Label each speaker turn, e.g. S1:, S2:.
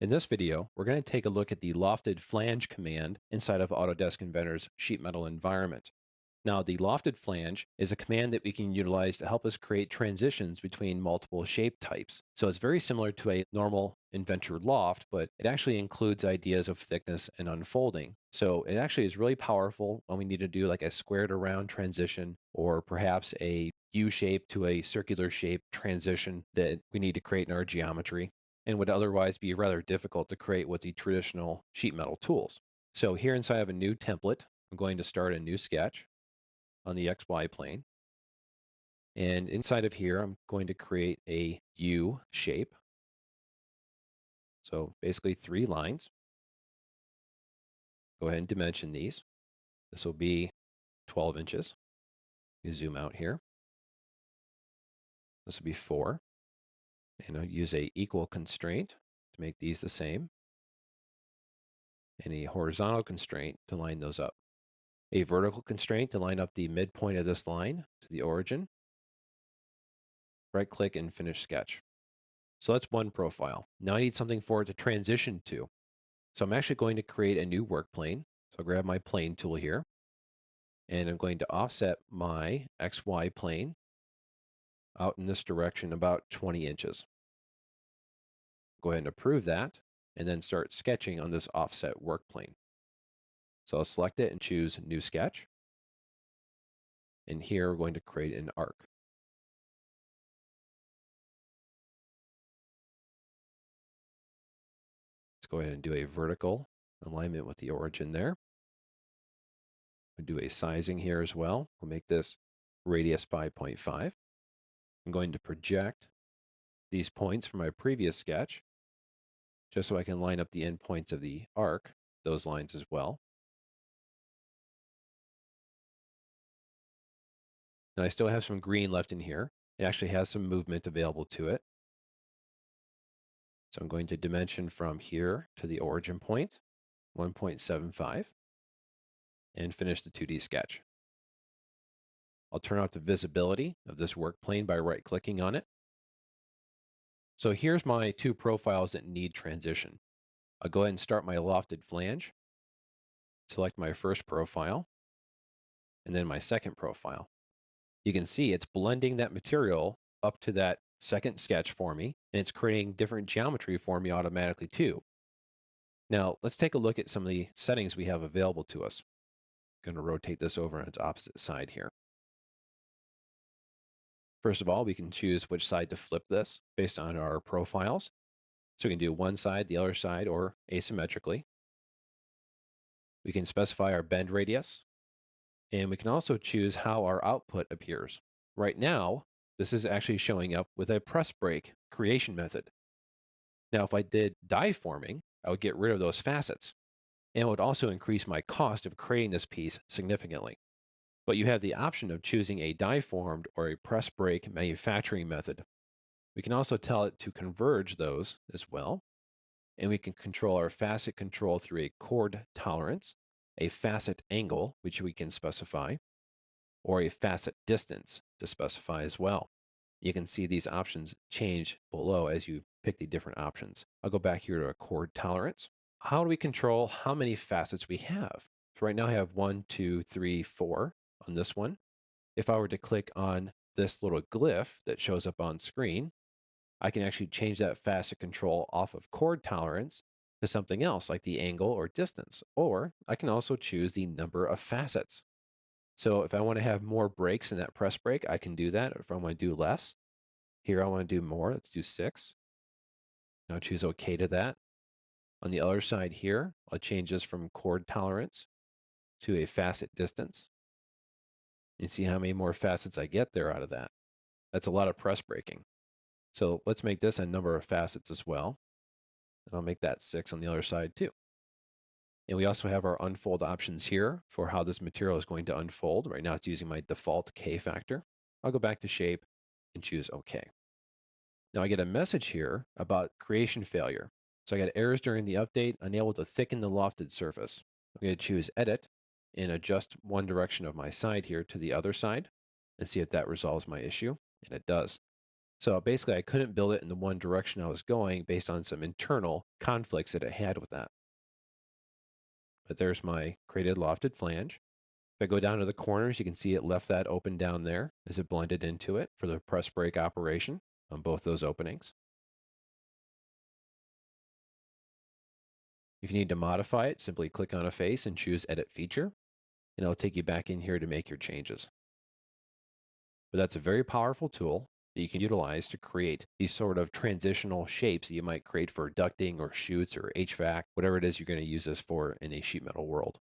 S1: In this video, we're going to take a look at the lofted flange command inside of Autodesk Inventor's sheet metal environment. Now, the lofted flange is a command that we can utilize to help us create transitions between multiple shape types. So it's very similar to a normal Inventor loft, but it actually includes ideas of thickness and unfolding. So it actually is really powerful when we need to do like a squared around transition or perhaps a U shape to a circular shape transition that we need to create in our geometry and would otherwise be rather difficult to create with the traditional sheet metal tools. So here inside of a new template, I'm going to start a new sketch on the XY plane. And inside of here, I'm going to create a U shape. So basically 3 lines. Go ahead and dimension these. This will be 12 inches. You zoom out here. This will be 4. And I'll use a equal constraint to make these the same. And a horizontal constraint to line those up. A vertical constraint to line up the midpoint of this line to the origin. Right click and finish sketch. So that's one profile. Now I need something for it to transition to. So I'm actually going to create a new work plane. So I'll grab my plane tool here and I'm going to offset my XY plane out in this direction about 20 inches. Go ahead and approve that and then start sketching on this offset work plane. So I'll select it and choose new sketch. And here we're going to create an arc. Let's go ahead and do a vertical alignment with the origin there. We'll do a sizing here as well. We'll make this radius by 0.5. I'm going to project these points from my previous sketch just so I can line up the endpoints of the arc, those lines as well. Now I still have some green left in here. It actually has some movement available to it. So I'm going to dimension from here to the origin point, 1.75, and finish the 2D sketch. I'll turn off the visibility of this work plane by right-clicking on it. So here's my 2 profiles that need transition. I'll go ahead and start my lofted flange, select my first profile, and then my second profile. You can see it's blending that material up to that second sketch for me, and it's creating different geometry for me automatically too. Now, let's take a look at some of the settings we have available to us. I'm going to rotate this over on its opposite side here. First of all, we can choose which side to flip this based on our profiles. So we can do one side, the other side, or asymmetrically. We can specify our bend radius, and we can also choose how our output appears. Right now, this is actually showing up with a press break creation method. Now, if I did die forming, I would get rid of those facets, and it would also increase my cost of creating this piece significantly. But you have the option of choosing a die formed or a press break manufacturing method. We can also tell it to converge those as well. And we can control our facet control through a chord tolerance, a facet angle, which we can specify, or a facet distance to specify as well. You can see these options change below as you pick the different options. I'll go back here to a chord tolerance. How do we control how many facets we have? So right now I have 1, 2, 3, 4 on this one. If I were to click on this little glyph that shows up on screen, I can actually change that facet control off of chord tolerance to something else like the angle or distance, or I can also choose the number of facets. So if I want to have more breaks in that press break, I can do that. If I want to do less, here I want to do more. Let's do 6. Now choose OK to that. On the other side here, I'll change this from chord tolerance to a facet distance. You see how many more facets I get there out of that. That's a lot of press breaking. So let's make this a number of facets as well. And I'll make that 6 on the other side too. And we also have our unfold options here for how this material is going to unfold. Right now it's using my default K factor. I'll go back to shape and choose OK. Now I get a message here about creation failure. So I got errors during the update, unable to thicken the lofted surface. I'm going to choose edit and adjust one direction of my side here to the other side and see if that resolves my issue. And it does. So basically, I couldn't build it in the one direction I was going based on some internal conflicts that it had with that. But there's my created lofted flange. If I go down to the corners, you can see it left that open down there as it blended into it for the press brake operation on both those openings. If you need to modify it, simply click on a face and choose Edit Feature, and it'll take you back in here to make your changes. But that's a very powerful tool that you can utilize to create these sort of transitional shapes that you might create for ducting or chutes or HVAC, whatever it is you're going to use this for in a sheet metal world.